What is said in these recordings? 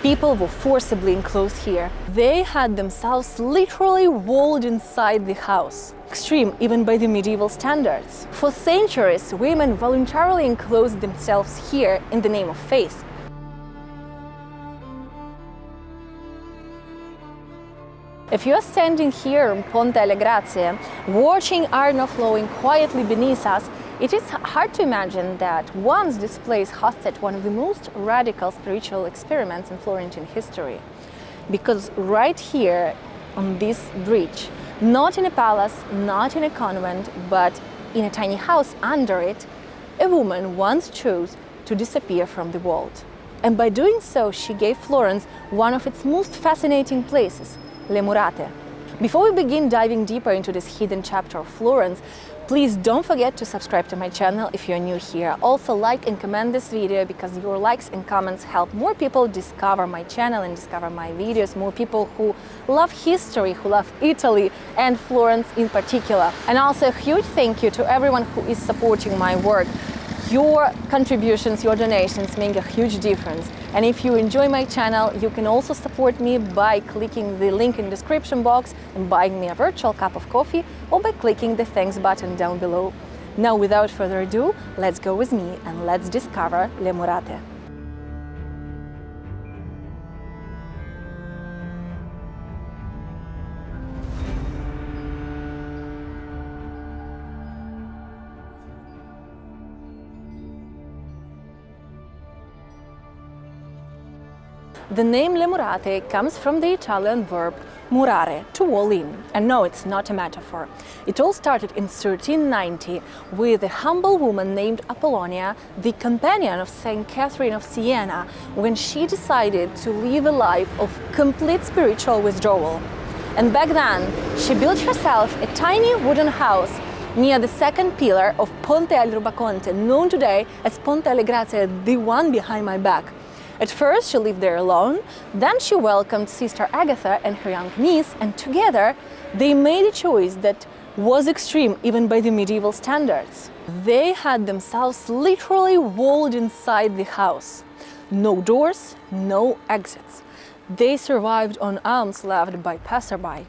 People were forcibly enclosed here. They had themselves literally walled inside the house. Extreme even by the medieval standards. For centuries, women voluntarily enclosed themselves here in the name of faith. If you are standing here on Ponte alle Grazie, watching Arno flowing quietly beneath us, it is hard to imagine that once this place hosted one of the most radical spiritual experiments in Florentine history. Because right here on this bridge, not in a palace, not in a convent, but in a tiny house under it, a woman once chose to disappear from the world. And by doing so, she gave Florence one of its most fascinating places, Le Murate. Before we begin diving deeper into this hidden chapter of Florence, please don't forget to subscribe to my channel if you're new here. Also like and comment this video because your likes and comments help more people discover my channel and discover my videos, more people who love history, who love Italy and Florence in particular. And also a huge thank you to everyone who is supporting my work. Your contributions, your donations make a huge difference. And if you enjoy my channel, you can also support me by clicking the link in the description box and buying me a virtual cup of coffee, or by clicking the thanks button down below. Now, without further ado, let's go with me and let's discover Le Murate. The name Le Murate comes from the Italian verb murare, to wall in. And no, it's not a metaphor. It all started in 1390 with a humble woman named Apollonia, the companion of Saint Catherine of Siena, when she decided to live a life of complete spiritual withdrawal. And back then, she built herself a tiny wooden house near the second pillar of Ponte al Rubaconte, known today as Ponte alle Grazie, the one behind my back. At first, she lived there alone, then she welcomed Sister Agatha and her young niece, and together they made a choice that was extreme even by the medieval standards. They had themselves literally walled inside the house. No doors, no exits. They survived on alms left by passerby.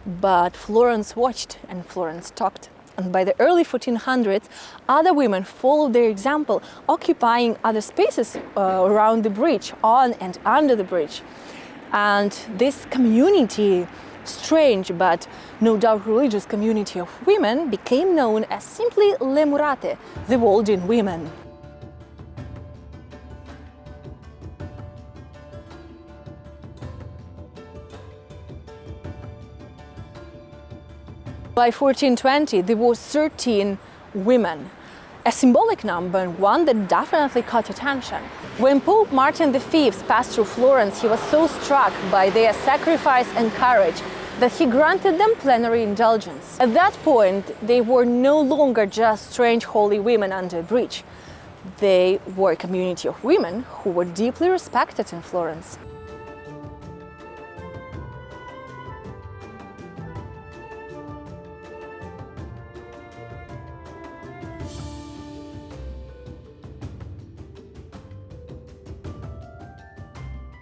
But Florence watched and Florence talked. And by the early 1400s, other women followed their example, occupying other spaces around the bridge, on and under the bridge. And this community, strange but no doubt religious community of women, became known as simply Le Murate, the walled-in women. By 1420, there were 13 women, a symbolic number and one that definitely caught attention. When Pope Martin V passed through Florence, he was so struck by their sacrifice and courage that he granted them plenary indulgence. At that point, they were no longer just strange holy women under a bridge. They were a community of women who were deeply respected in Florence.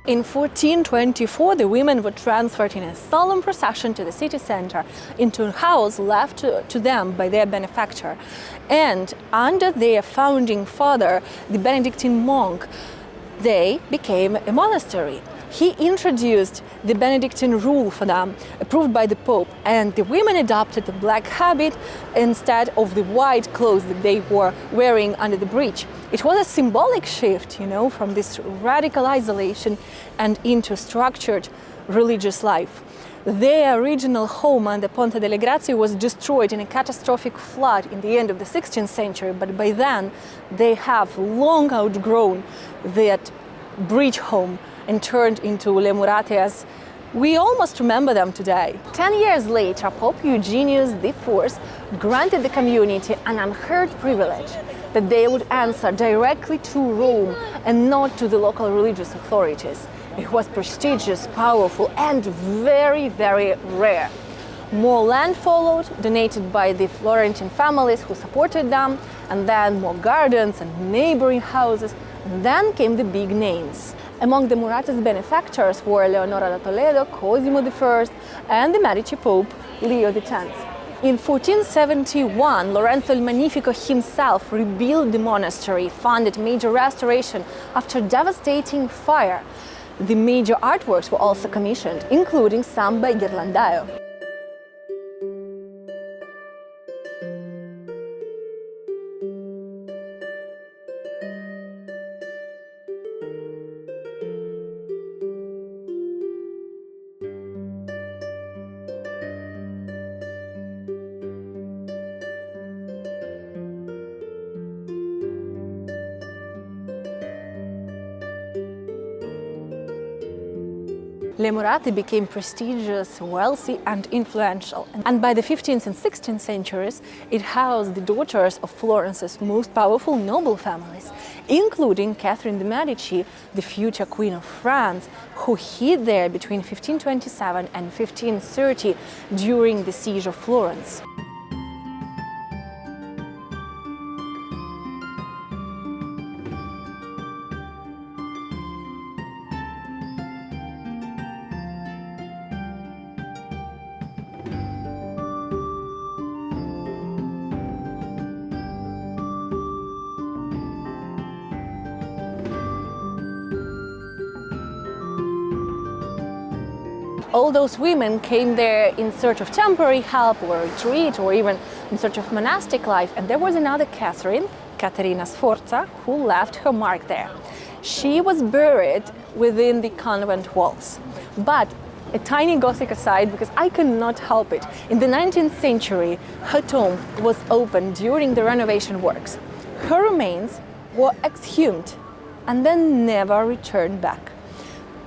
In 1424, the women were transferred in a solemn procession to the city center into a house left to them by their benefactor. And under their founding father, the Benedictine monk, they became a monastery. He introduced the Benedictine rule for them, approved by the Pope, and the women adopted the black habit instead of the white clothes that they were wearing under the bridge. It was a symbolic shift, from this radical isolation and into structured religious life. Their original home under Ponte delle Grazie was destroyed in a catastrophic flood in the end of the 16th century, but by then they have long outgrown that bridge home and turned into Le Murate as we almost remember them today. 10 years later, Pope Eugenius IV granted the community an unheard privilege, that they would answer directly to Rome and not to the local religious authorities. It was prestigious, powerful, and very, very rare. More land followed, donated by the Florentine families who supported them, and then more gardens and neighboring houses, and then came the big names. Among the Murate's benefactors were Leonora da Toledo, Cosimo I, and the Medici Pope Leo X. In 1471, Lorenzo il Magnifico himself rebuilt the monastery, funded major restoration after devastating fire. The major artworks were also commissioned, including some by Ghirlandaio. Le Murate became prestigious, wealthy and influential, and by the 15th and 16th centuries it housed the daughters of Florence's most powerful noble families, including Catherine de' Medici, the future Queen of France, who hid there between 1527 and 1530 during the siege of Florence. All those women came there in search of temporary help or retreat or even in search of monastic life, and there was another Catherine, Caterina Sforza, who left her mark there. She was buried within the convent walls. But a tiny Gothic aside, because I cannot help it, in the 19th century her tomb was opened during the renovation works. Her remains were exhumed and then never returned back.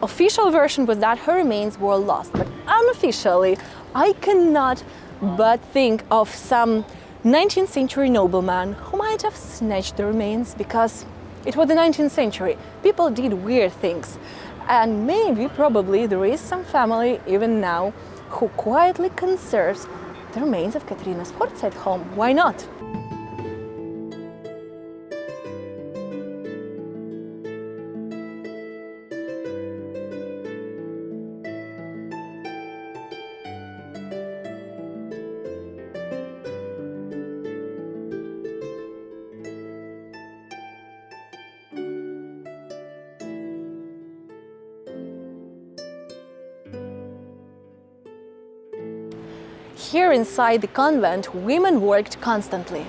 Official version was that her remains were lost, but unofficially, I cannot but think of some 19th century nobleman who might have snatched the remains, because it was the 19th century. People did weird things. And maybe, probably, there is some family, even now, who quietly conserves the remains of Caterina Sforza at home. Why not? Here inside the convent, women worked constantly.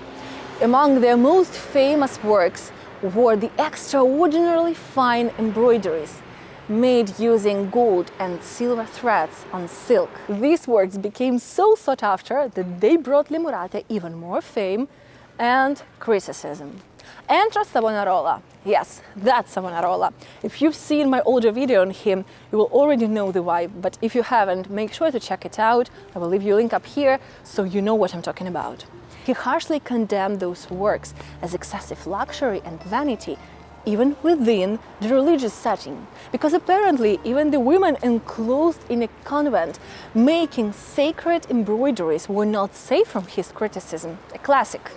Among their most famous works were the extraordinarily fine embroideries made using gold and silver threads on silk. These works became so sought after that they brought Le Murate even more fame and criticism. Enter Savonarola. Yes, that's Savonarola. If you've seen my older video on him, you will already know the vibe, but if you haven't, make sure to check it out. I will leave you a link up here so you know what I'm talking about. He harshly condemned those works as excessive luxury and vanity, even within the religious setting, because apparently even the women enclosed in a convent making sacred embroideries were not safe from his criticism. A classic.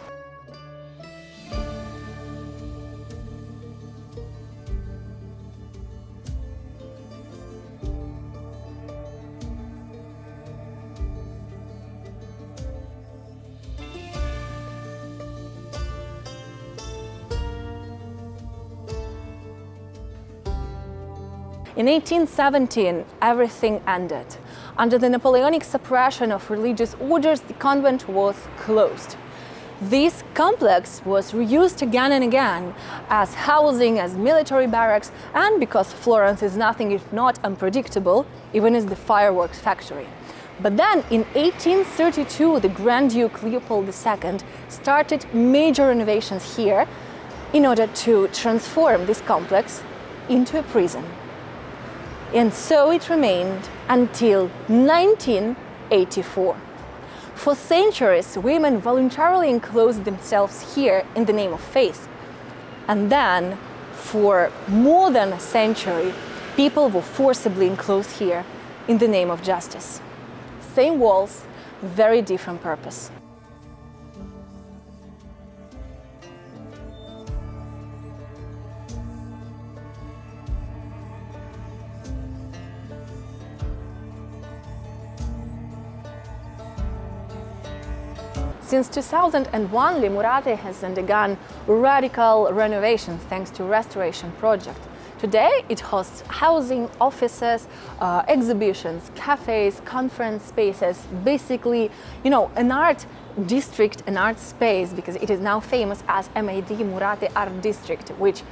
In 1817, everything ended. Under the Napoleonic suppression of religious orders, the convent was closed. This complex was reused again and again as housing, as military barracks, and because Florence is nothing if not unpredictable, even as the fireworks factory. But then in 1832, the Grand Duke Leopold II started major renovations here in order to transform this complex into a prison. And so it remained until 1984. For centuries, women voluntarily enclosed themselves here in the name of faith. And then, for more than a century, people were forcibly enclosed here in the name of justice. Same walls, very different purpose. Since 2001, Le Murate has undergone radical renovations thanks to restoration project. Today, it hosts housing, offices, exhibitions, cafes, conference spaces, basically, an art district, an art space, because it is now famous as MAD Murate Art District, which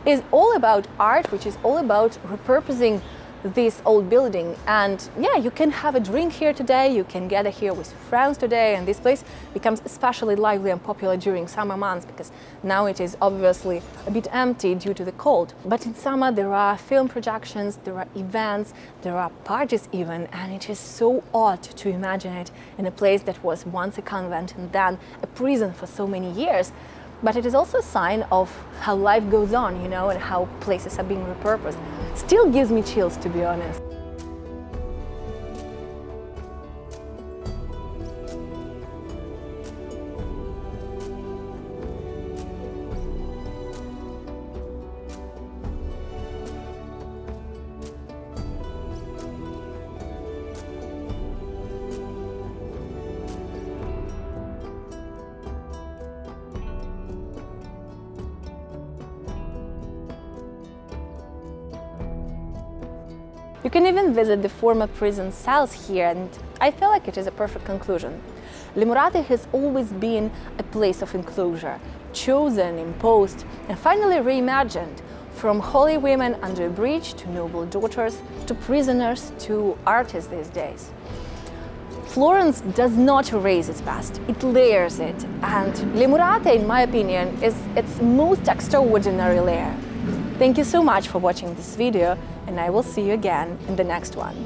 is all about art, which is all about repurposing this old building. And yeah, you can have a drink here today, you can gather here with friends today, and this place becomes especially lively and popular during summer months, because now it is obviously a bit empty due to the cold. But in summer there are film projections, there are events, there are parties even, and it is so odd to imagine it in a place that was once a convent and then a prison for so many years. But it is also a sign of how life goes on, and how places are being repurposed. Still gives me chills, to be honest. You can even visit the former prison cells here, and I feel like it is a perfect conclusion. Le Murate has always been a place of enclosure, chosen, imposed, and finally reimagined, from holy women under a bridge to noble daughters, to prisoners, to artists these days. Florence does not erase its past, it layers it, and Le Murate, in my opinion, is its most extraordinary layer. Thank you so much for watching this video, and I will see you again in the next one.